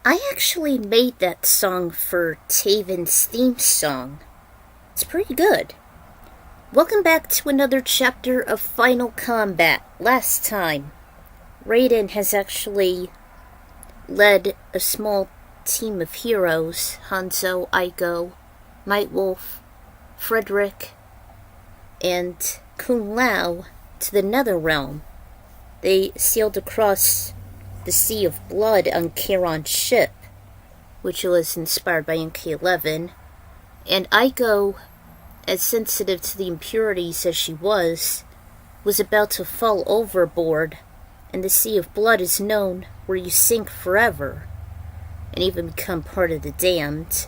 I actually made that song for Taven's theme song. It's pretty good. Welcome back to another chapter of Final Combat. Last time, Raiden has actually led a small team of heroes, Hanzo, Aiko, Nightwolf, Frederick, and Kung Lao, to the Netherrealm. They sailed across the Sea of Blood on Charon's ship, which was inspired by MK11, and Aiko, as sensitive to the impurities as she was about to fall overboard, and the Sea of Blood is known where you sink forever, and even become part of the damned.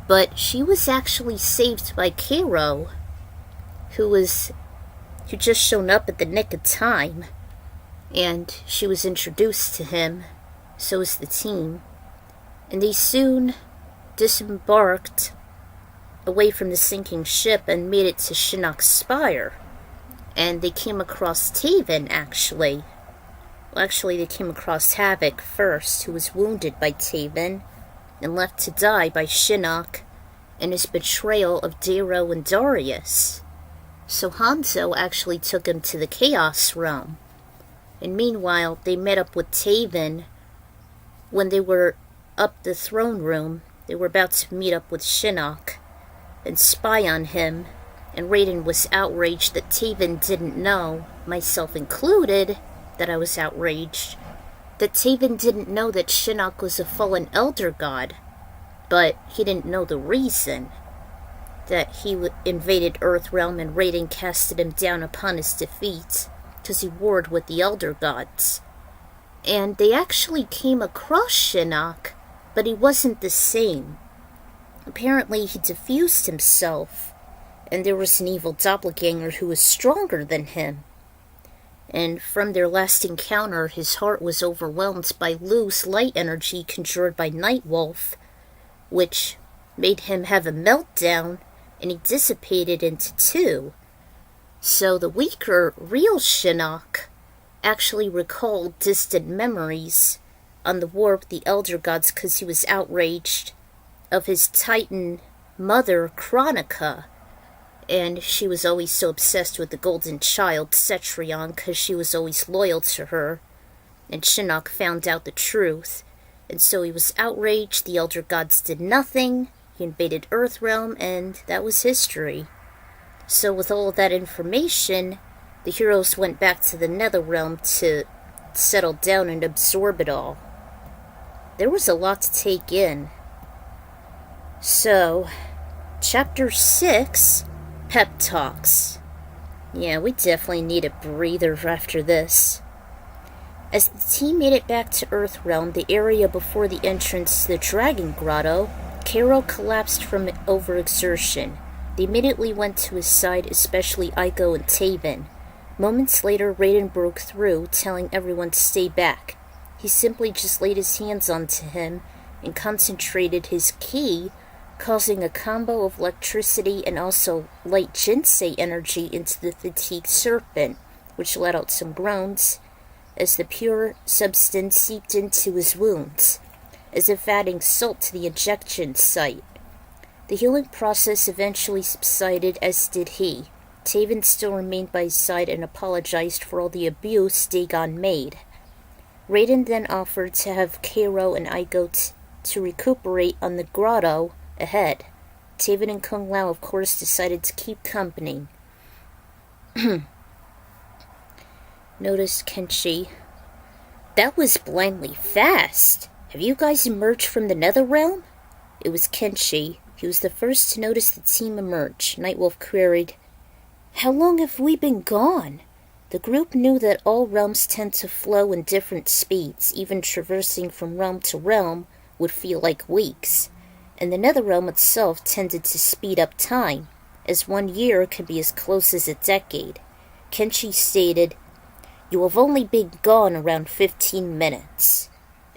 But she was actually saved by Caro, who just shown up at the nick of time, and she was introduced to him, so was the team, and they soon disembarked away from the sinking ship and made it to Shinnok's spire. And they came across Taven, actually. Well, actually, they came across Havoc first, who was wounded by Taven and left to die by Shinnok and his betrayal of Darrow and Darius. So Hanzo actually took him to the Chaos Realm. And meanwhile, they met up with Taven when they were up the throne room. They were about to meet up with Shinnok and spy on him, and Raiden was outraged that Taven didn't know, myself included, that I was outraged, that Taven didn't know that Shinnok was a fallen elder god, but he didn't know the reason, that he invaded Earthrealm and Raiden casted him down upon his defeat, because he warred with the Elder Gods. And they actually came across Shinnok, but he wasn't the same. Apparently he diffused himself, and there was an evil doppelganger who was stronger than him. And from their last encounter, his heart was overwhelmed by loose light energy conjured by Nightwolf, which made him have a meltdown, and he dissipated into two. So the weaker, real Shinnok actually recalled distant memories on the war with the Elder Gods because he was outraged of his Titan mother, Chronica, and she was always so obsessed with the golden child, Cetrion, because she was always loyal to her, and Shinnok found out the truth, and so he was outraged. The Elder Gods did nothing, he invaded Earthrealm, and that was history. So with all of that information, the heroes went back to the Netherrealm to settle down and absorb it all. There was a lot to take in. So, Chapter 6, Pep Talks. Yeah, we definitely need a breather after this. As the team made it back to Earthrealm, the area before the entrance to the Dragon Grotto, Caro collapsed from overexertion. They immediately went to his side, especially Aiko and Taven. Moments later, Raiden broke through, telling everyone to stay back. He simply just laid his hands onto him and concentrated his ki, causing a combo of electricity and also light jinsei energy into the fatigued serpent, which let out some groans as the pure substance seeped into his wounds, as if adding salt to the injection site. The healing process eventually subsided, as did he. Taven still remained by his side and apologized for all the abuse Daegon made. Raiden then offered to have Caro and Aiko to recuperate on the Grotto ahead. Taven and Kung Lao, of course, decided to keep company. Noticed Kenshi. That was blindly fast. Have you guys emerged from the Netherrealm? It was Kenshi. He was the first to notice the team emerge. Nightwolf queried, How long have we been gone? The group knew that all realms tend to flow in different speeds. Even traversing from realm to realm would feel like weeks. And the Netherrealm itself tended to speed up time, as 1 year could be as close as a decade. Kenshi stated, You have only been gone around 15 minutes.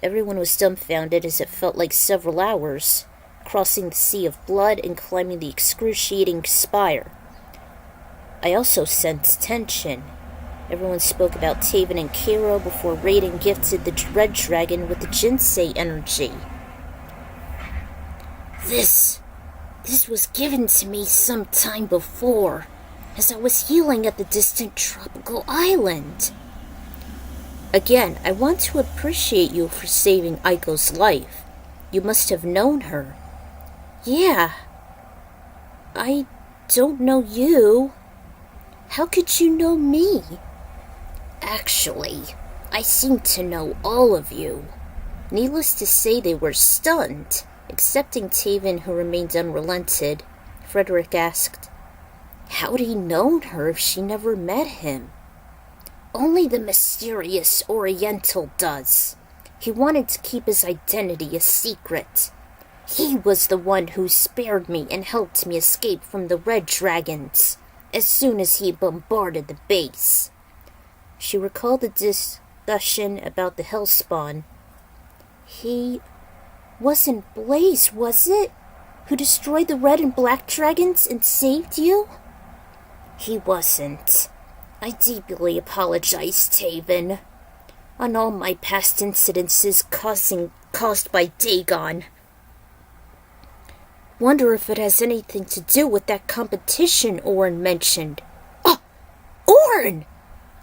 Everyone was dumbfounded as it felt like several hours, crossing the sea of blood and climbing the excruciating spire. I also sensed tension. Everyone spoke about Taven and Caro before Raiden gifted the Red Dragon with the Jinsei energy. This was given to me some time before, as I was healing at the distant tropical island. Again, I want to appreciate you for saving Aiko's life. You must have known her. Yeah. I don't know you. How could you know me? Actually, I seem to know all of you. Needless to say, they were stunned. Excepting Taven, who remained unrelented, Frederick asked, How'd he known her if she never met him? Only the mysterious Oriental does. He wanted to keep his identity a secret. He was the one who spared me and helped me escape from the Red Dragons as soon as he bombarded the base. She recalled the discussion about the Hellspawn. He wasn't Blaze, was it? Who destroyed the Red and Black Dragons and saved you? He wasn't. I deeply apologize, Taven, on all my past incidences caused by Daegon. Wonder if it has anything to do with that competition Orin mentioned. Oh, Orin!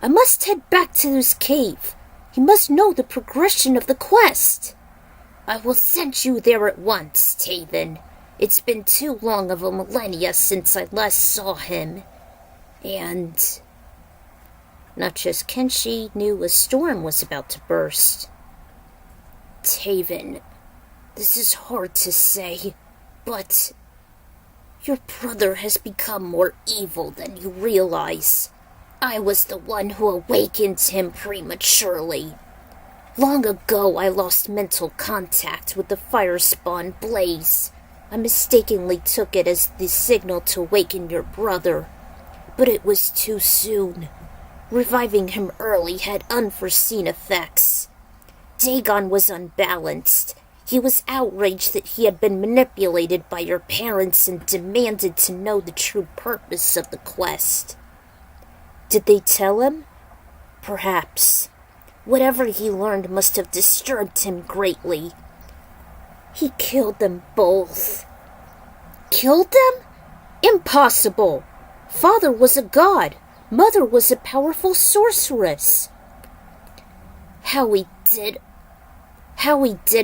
I must head back to his cave. He must know the progression of the quest. I will send you there at once, Taven. It's been too long of a millennia since I last saw him. And not just Kenshi knew a storm was about to burst. Taven, this is hard to say, but your brother has become more evil than you realize. I was the one who awakened him prematurely. Long ago, I lost mental contact with the fire spawn Blaze. I mistakenly took it as the signal to awaken your brother, but it was too soon. Reviving him early had unforeseen effects. Daegon was unbalanced. He was outraged that he had been manipulated by your parents and demanded to know the true purpose of the quest. Did they tell him? Perhaps. Whatever he learned must have disturbed him greatly. He killed them both. Killed them? Impossible! Father was a god. Mother was a powerful sorceress. How he did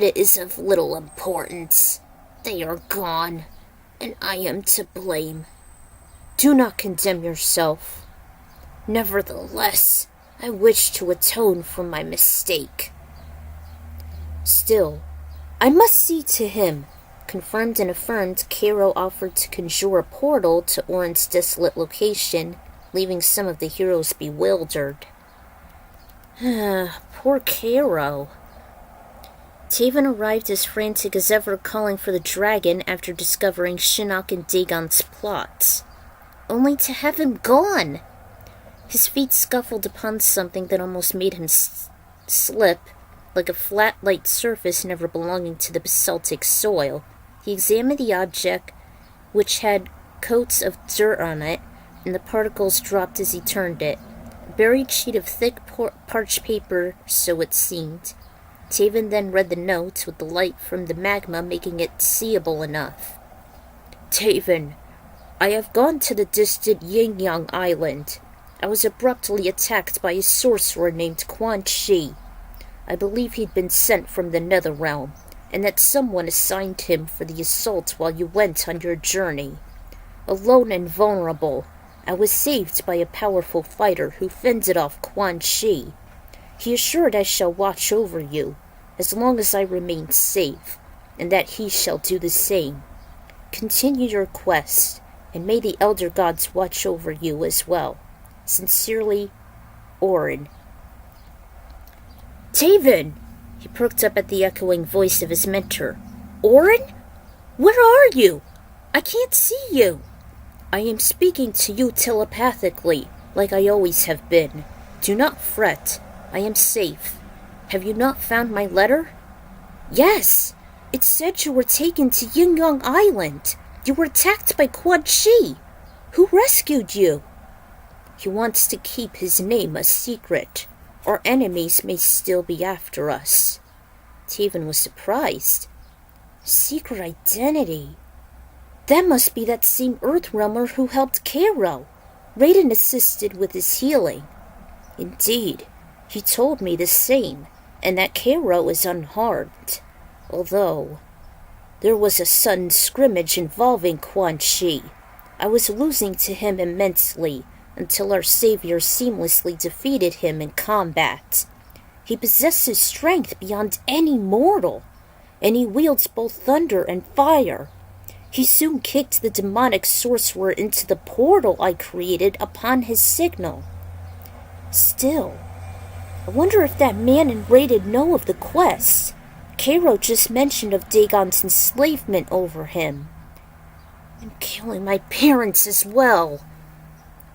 it is of little importance. They are gone, and I am to blame. Do not condemn yourself. Nevertheless, I wish to atone for my mistake. Still, I must see to him. Confirmed and affirmed, Caro offered to conjure a portal to Orin's desolate location, leaving some of the heroes bewildered. Poor Caro. Taven arrived as frantic as ever, calling for the dragon after discovering Shinnok and Daegon's plots, only to have him gone. His feet scuffled upon something that almost made him slip, like a flat, light surface never belonging to the basaltic soil. He examined the object, which had coats of dirt on it, and the particles dropped as he turned it. A buried sheet of thick parched paper, so it seemed. Taven then read the notes with the light from the magma making it seeable enough. Taven, I have gone to the distant Yin-Yang Island. I was abruptly attacked by a sorcerer named Quan Chi. I believe he'd been sent from the Netherrealm, and that someone assigned him for the assault while you went on your journey. Alone and vulnerable, I was saved by a powerful fighter who fended off Quan Chi. He assured I shall watch over you, as long as I remain safe, and that he shall do the same. Continue your quest, and may the Elder Gods watch over you as well. Sincerely, Orin. Taven! He perked up at the echoing voice of his mentor. Orin? Where are you? I can't see you. I am speaking to you telepathically, like I always have been. Do not fret. I am safe. Have you not found my letter? Yes. It said you were taken to Yin-Yang Island. You were attacked by Quan Chi. Who rescued you? He wants to keep his name a secret. Our enemies may still be after us. Taven was surprised. Secret identity. That must be that same Earthrealmer who helped Caro. Raiden assisted with his healing. Indeed, he told me the same, and that Caro is unharmed. Although, there was a sudden scrimmage involving Quan Chi. I was losing to him immensely, until our savior seamlessly defeated him in combat. He possesses strength beyond any mortal, and he wields both thunder and fire. He soon kicked the demonic sorcerer into the portal I created upon his signal. Still, I wonder if that man and Raiden know of the quest. Caro just mentioned of Daegon's enslavement over him. And killing my parents as well.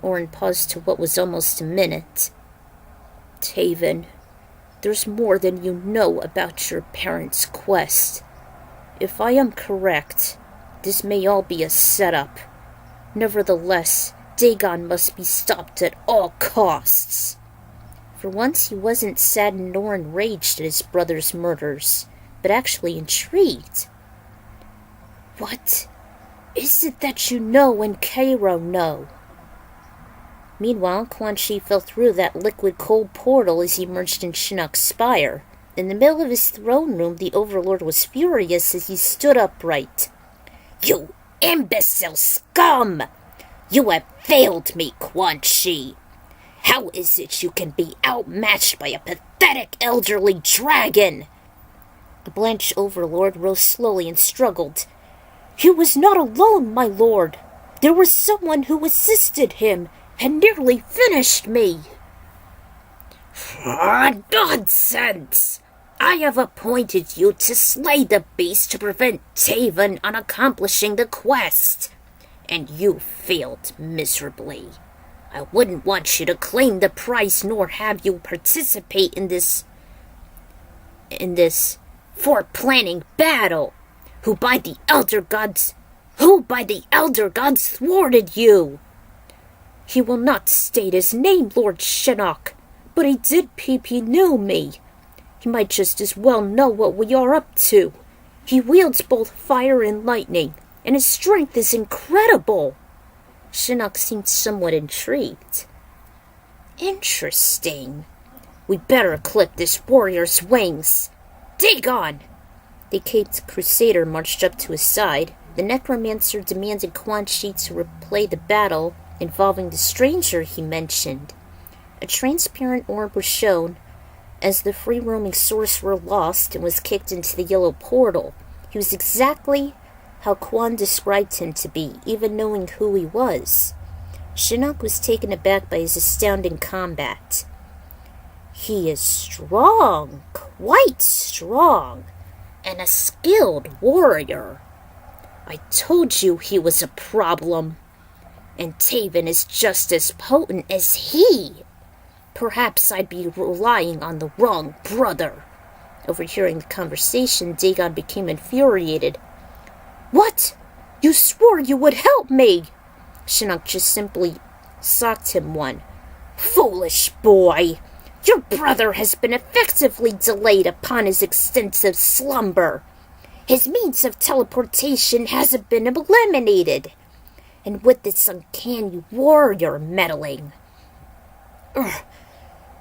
Orin paused to what was almost a minute. Taven, there's more than you know about your parents' quest. If I am correct, this may all be a setup. Nevertheless, Daegon must be stopped at all costs. For once he wasn't saddened nor enraged at his brother's murders, but actually intrigued. What is it that you know and Caro know? Meanwhile, Quan Chi fell through that liquid cold portal as he emerged in Shinnok's spire. In the middle of his throne room, the Overlord was furious as he stood upright. You imbecile scum! You have failed me, Quan Chi! How is it you can be outmatched by a pathetic elderly dragon? The blanched Overlord rose slowly and struggled. He was not alone, my lord. There was someone who assisted him and nearly finished me. Nonsense! I have appointed you to slay the beast to prevent Taven on accomplishing the quest. And you failed miserably. I wouldn't want you to claim the prize nor have you participate in this foreplanning battle. Who by the Elder Gods thwarted you? He will not state his name, Lord Shinnok, but he did peep he knew me. He might just as well know what we are up to. He wields both fire and lightning, and his strength is incredible. Shinnok seemed somewhat intrigued. Interesting. We better clip this warrior's wings. Daegon! The caped crusader marched up to his side. The necromancer demanded Quan Chi to replay the battle involving the stranger he mentioned. A transparent orb was shown as the free-roaming sorcerer lost and was kicked into the yellow portal. He was exactly how Quan described him to be, even knowing who he was. Shinnok was taken aback by his astounding combat. He is strong, quite strong, and a skilled warrior. I told you he was a problem. And Taven is just as potent as he. Perhaps I'd be relying on the wrong brother. Overhearing the conversation, Daegon became infuriated. What? You swore you would help me! Shinnok just simply socked him one. Foolish boy! Your brother has been effectively delayed upon his extensive slumber. His means of teleportation hasn't been eliminated. And with this uncanny warrior meddling.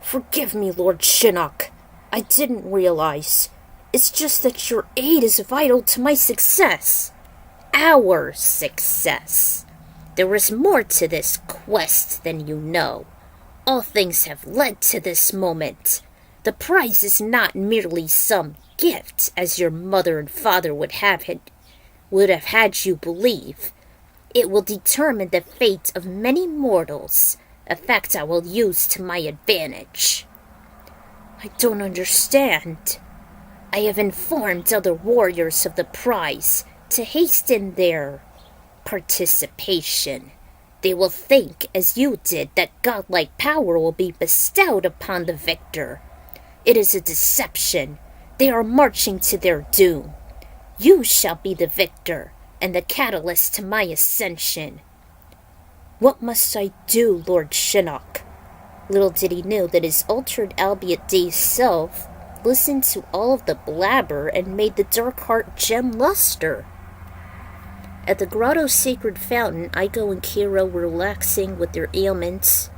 Forgive me, Lord Shinnok. I didn't realize. It's just that your aid is vital to my success. Our success. There is more to this quest than you know. All things have led to this moment. The prize is not merely some gift, as your mother and father would have had you believe. It will determine the fate of many mortals, a fact I will use to my advantage. I don't understand. I have informed other warriors of the prize to hasten their participation. They will think, as you did, that godlike power will be bestowed upon the victor. It is a deception. They are marching to their doom. You shall be the victor, and the catalyst to my ascension. What must I do, Lord Shinnok? Little did he know that his altered, albeit dazed self listened to all of the blabber and made the dark heart gem luster. At the Grotto's sacred fountain, Aiko and Caro were relaxing with their ailments,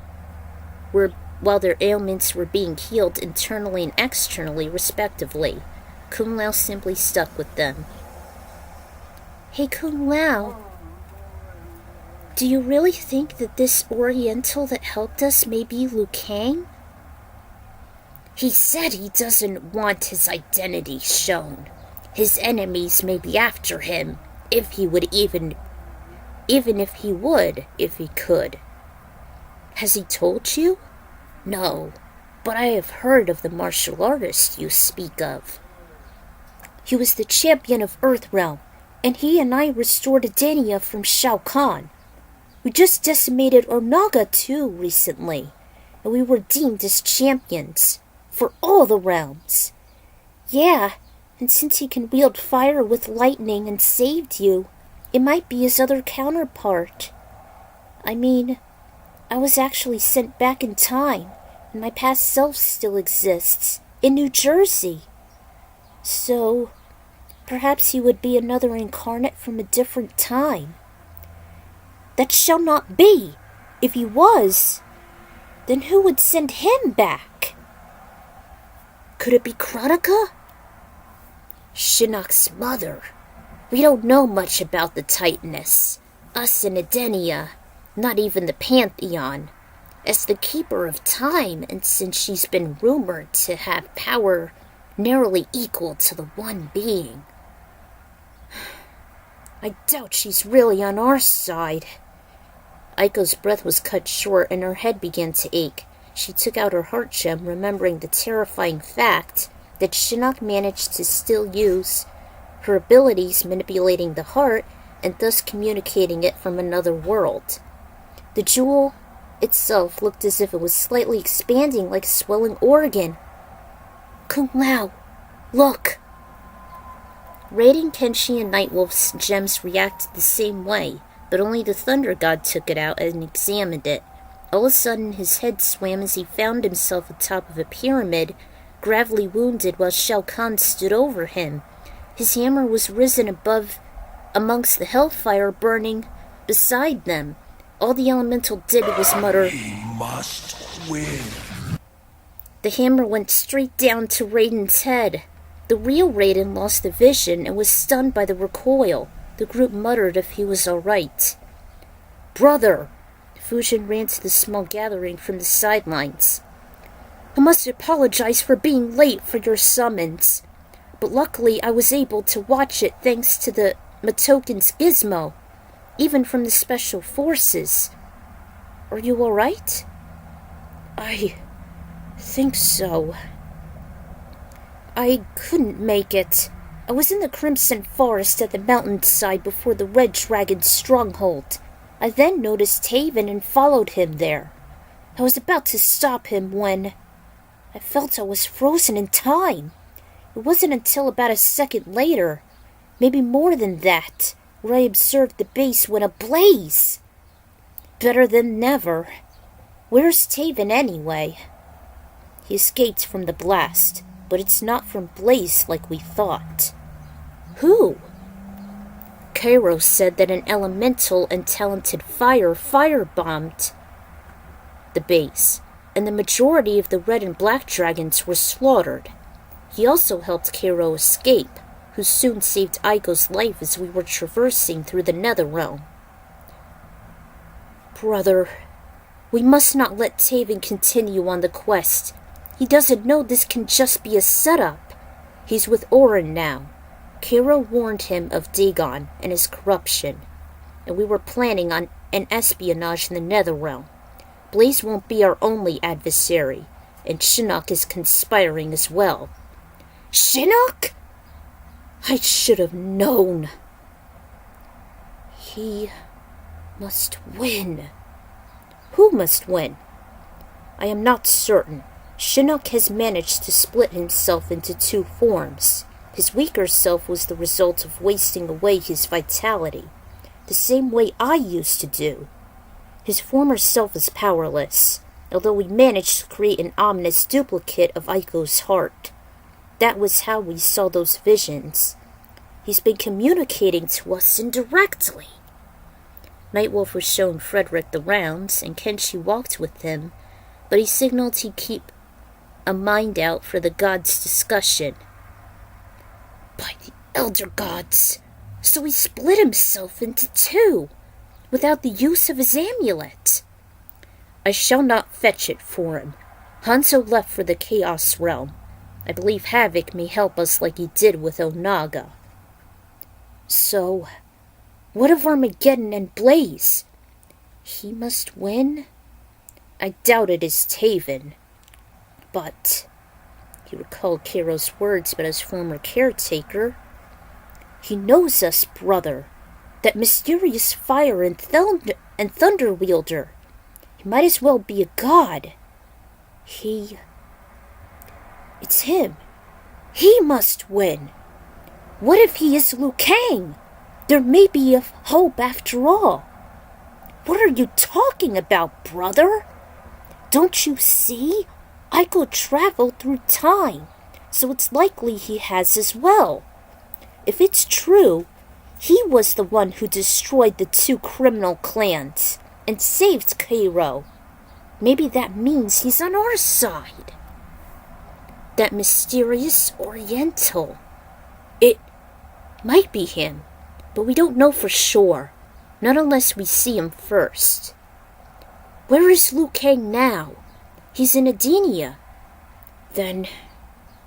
while their ailments were being healed internally and externally, respectively. Kung Lao simply stuck with them. Hey, Kung Lao, do you really think that this Oriental that helped us may be Liu Kang? He said he doesn't want his identity shown. His enemies may be after him, if he could. Has he told you? No, but I have heard of the martial artist you speak of. He was the champion of Earthrealm, and he and I restored Adania from Shao Kahn. We just decimated Onaga too recently, and we were deemed as champions for all the realms. Yeah, and since he can wield fire with lightning and saved you, it might be his other counterpart. I mean, I was actually sent back in time, and my past self still exists, in New Jersey. So, perhaps he would be another incarnate from a different time. That shall not be. If he was, then who would send him back? Could it be Kronika? Shinnok's mother. We don't know much about the Titaness. Us in Adenia, not even the Pantheon. As the Keeper of Time, and since she's been rumored to have power narrowly equal to the One Being. I doubt she's really on our side. Aiko's breath was cut short and her head began to ache. She took out her heart gem, remembering the terrifying fact that Shinnok managed to still use her abilities manipulating the heart and thus communicating it from another world. The jewel itself looked as if it was slightly expanding like a swelling organ. Kung Lao, look! Raiden, Kenshi, and Nightwolf's gems reacted the same way, but only the Thunder God took it out and examined it. All of a sudden, his head swam as he found himself atop of a pyramid, gravely wounded while Shao Kahn stood over him. His hammer was risen above, amongst the hellfire burning beside them. All the elemental did was mutter, "He must win." The hammer went straight down to Raiden's head. The real Raiden lost the vision and was stunned by the recoil. The group muttered if he was all right. "Brother!" Fujin ran to the small gathering from the sidelines. "I must apologize for being late for your summons, but luckily I was able to watch it thanks to the Matoken's gizmo, even from the special forces. Are you all right?" "I think so. I couldn't make it. I was in the Crimson Forest at the mountainside before the Red Dragon's stronghold. I then noticed Taven and followed him there. I was about to stop him when I felt I was frozen in time. It wasn't until about a second later, maybe more than that, where I observed the base went ablaze. Better than never. Where's Taven anyway?" "He escaped from the blast, but it's not from blaze like we thought." Who? Caro said that an elemental and talented firebombed the base, and the majority of the red and black dragons were slaughtered. He also helped Caro escape, who soon saved Aiko's life as we were traversing through the Netherrealm. Brother, we must not let Taven continue on the quest. He doesn't know this can just be a setup. He's with Orin now. Caro warned him of Daegon and his corruption, and we were planning on an espionage in the Netherrealm. Blaze won't be our only adversary, and Shinnok is conspiring as well. Shinnok? I should have known. He must win. Who must win? I am not certain. Shinnok has managed to split himself into two forms. His weaker self was the result of wasting away his vitality, the same way I used to do. His former self is powerless, although we managed to create an ominous duplicate of Aiko's heart. That was how we saw those visions. He's been communicating to us indirectly. Nightwolf was shown Frederick the rounds, and Kenshi walked with him, but he signaled he'd keep a mind out for the gods' discussion. By the Elder Gods! So he split himself into two, without the use of his amulet. I shall not fetch it for him. Hanzo left for the Chaos Realm. I believe Havoc may help us like he did with Onaga. So, what of Armageddon and Blaze? He must win? I doubt it is Taven. But he recalled Caro's words about his former caretaker. He knows us, brother. That mysterious fire and thunder wielder. He might as well be a god. It's him. He must win. What if he is Liu Kang? There may be a hope after all. What are you talking about, brother? Don't you see? Aiko traveled through time, so it's likely he has as well. If it's true, he was the one who destroyed the two criminal clans and saved Caro. Maybe that means he's on our side. That mysterious Oriental. It might be him, but we don't know for sure, not unless we see him first. Where is Liu Kang now? He's in Edenia. Then,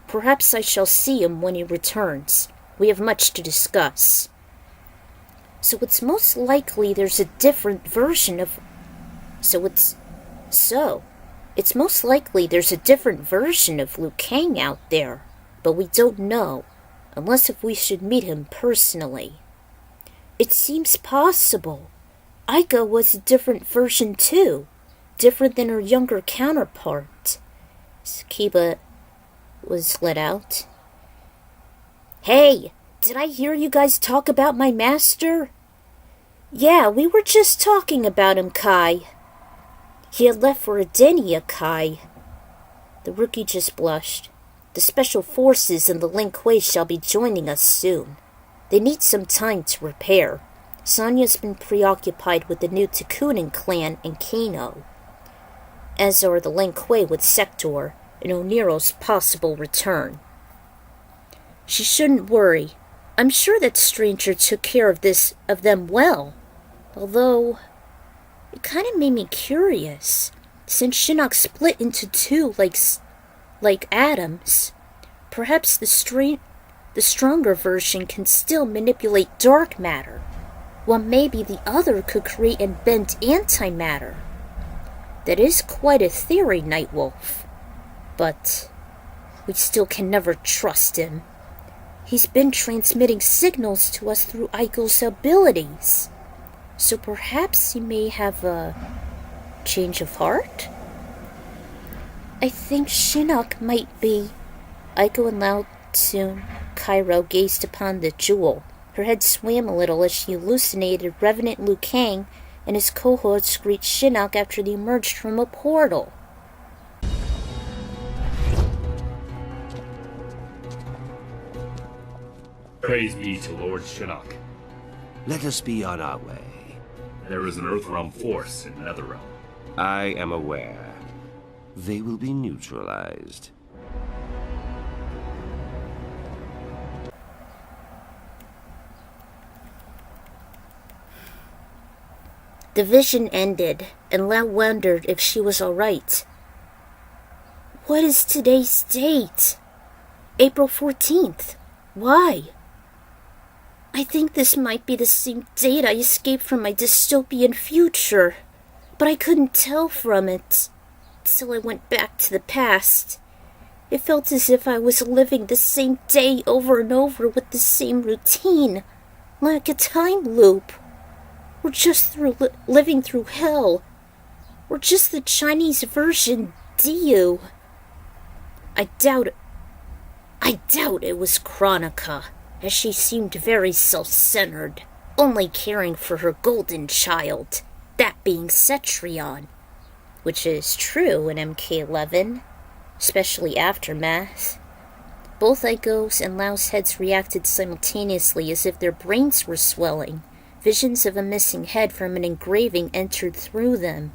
perhaps I shall see him when he returns. We have much to discuss. So it's most likely there's a different version of... It's most likely there's a different version of Liu Kang out there, but we don't know, unless if we should meet him personally. It seems possible. Aiko was a different version too. Different than her younger counterpart. Kiba was let out. Hey, did I hear you guys talk about my master? Yeah, we were just talking about him, Kai. He had left for Edenia, Kai. The rookie just blushed. The special forces and the Lin Kuei shall be joining us soon. They need some time to repair. Sonya's been preoccupied with the new Takunin clan and Kano, as are the Lin Kuei with Sector and Oniro's possible return. She shouldn't worry. I'm sure that stranger took care of them well. Although, it kind of made me curious. Since Shinnok split into two like atoms, perhaps the stronger version can still manipulate dark matter, while maybe the other could create and bend antimatter. That is quite a theory, Nightwolf. But we still can never trust him. He's been transmitting signals to us through Aiko's abilities. So perhaps he may have a change of heart? I think Shinnok might be. Aiko and Lao Tsun Caro gazed upon the jewel. Her head swam a little as she hallucinated Revenant Liu Kang and his cohorts greet Shinnok after they emerged from a portal. Praise be to Lord Shinnok. Let us be on our way. There is an Earthrealm force in Netherrealm. I am aware. They will be neutralized. The vision ended, and Lao wondered if she was alright. What is today's date? April 14th. Why? I think this might be the same date I escaped from my dystopian future, but I couldn't tell from it, till I went back to the past. It felt as if I was living the same day over and over with the same routine, like a time loop. We're just living through hell. We're just the Chinese version Diu. I doubt it was Chronica, as she seemed very self-centered, only caring for her golden child, that being Cetrion, which is true in MK11, especially Aftermath. Both Aiko's and Lao's heads reacted simultaneously as if their brains were swelling. Visions of a missing head from an engraving entered through them.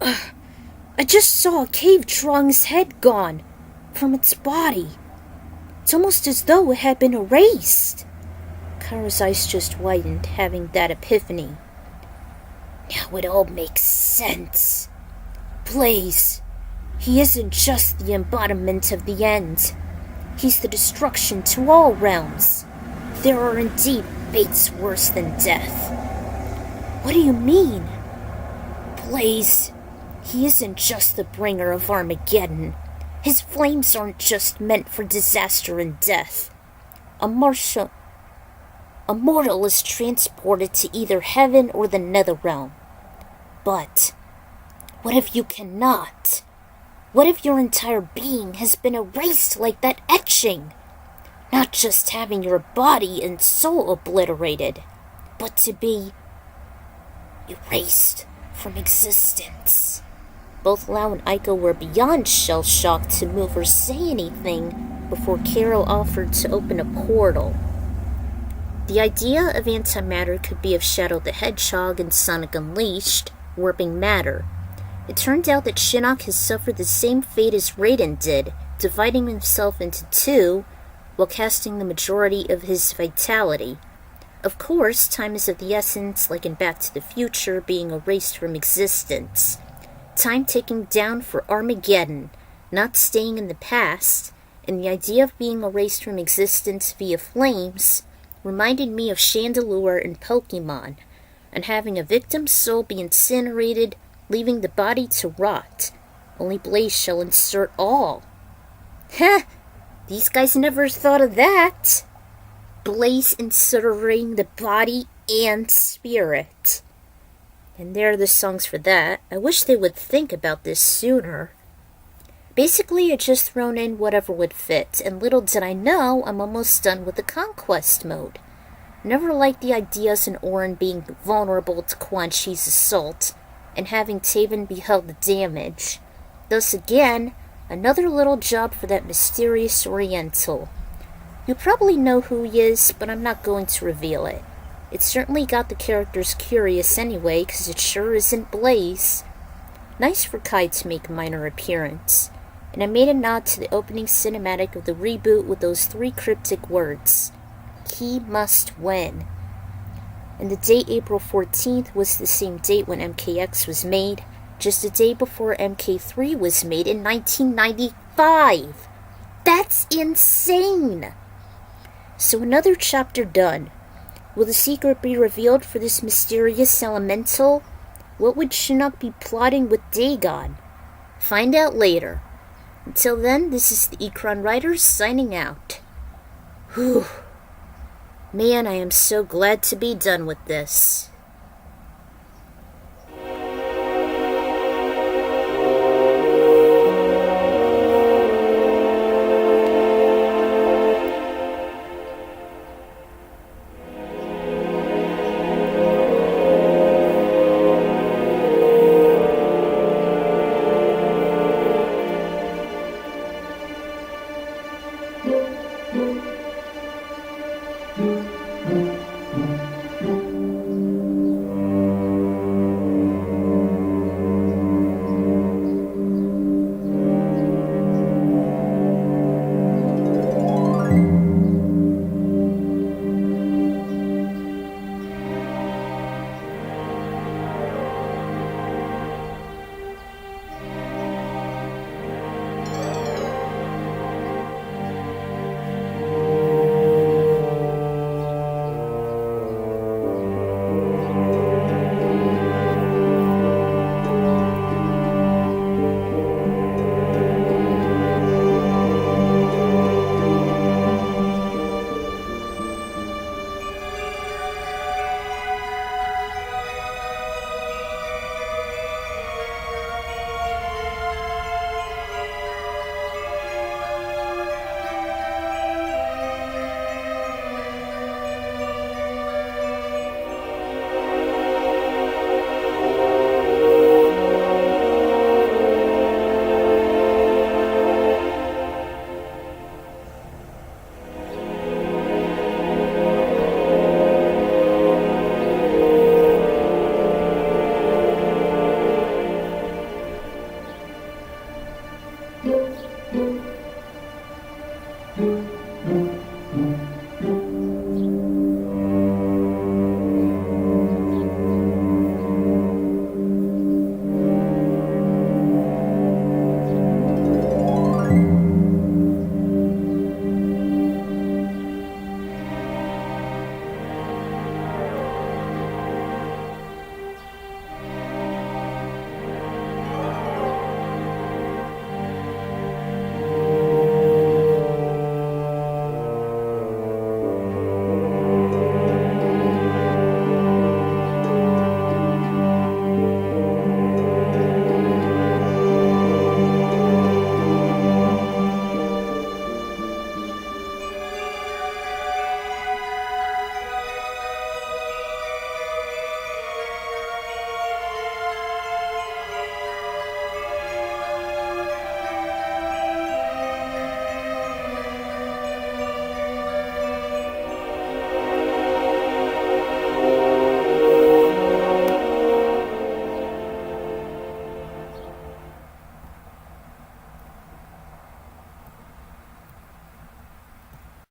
I just saw a cave drawing's head gone from its body. It's almost as though it had been erased. Caro's eyes just widened, having that epiphany. Now it all makes sense. Blaze, he isn't just the embodiment of the end. He's the destruction to all realms. There are indeed fates worse than death. What do you mean? Blaze, he isn't just the bringer of Armageddon. His flames aren't just meant for disaster and death. A mortal is transported to either heaven or the Netherrealm. But what if you cannot? What if your entire being has been erased like that etching? Not just having your body and soul obliterated, but to be erased from existence. Both Lao and Aiko were beyond shell-shocked to move or say anything before Caro offered to open a portal. The idea of antimatter could be of Shadow the Hedgehog and Sonic Unleashed, warping matter. It turned out that Shinnok has suffered the same fate as Raiden did, dividing himself into two, while casting the majority of his vitality. Of course, time is of the essence, like in Back to the Future, being erased from existence. Time ticking down for Armageddon, not staying in the past, and the idea of being erased from existence via flames reminded me of Chandelure in Pokemon, and having a victim's soul be incinerated, leaving the body to rot. Only Blaze shall insert all. Heh! These guys never thought of that. Blaze incinerating the body and spirit. And there are the songs for that. I wish they would think about this sooner. Basically, I just thrown in whatever would fit, and little did I know I'm almost done with the conquest mode. Never liked the ideas in Orin being vulnerable to Quan Chi's assault, and having Taven be held the damage. Thus again, another little job for that mysterious Oriental. You probably know who he is, but I'm not going to reveal it. It certainly got the characters curious anyway, because it sure isn't Blaze. Nice for Kai to make a minor appearance. And I made a nod to the opening cinematic of the reboot with those 3 cryptic words. He must win. And the date April 14th was the same date when MKX was made, just a day before MK3 was made in 1995. That's insane! So another chapter done. Will the secret be revealed for this mysterious elemental? What would Shinnok be plotting with Daegon? Find out later. Until then, this is the Ecron Writers signing out. Whew. Man, I am so glad to be done with this.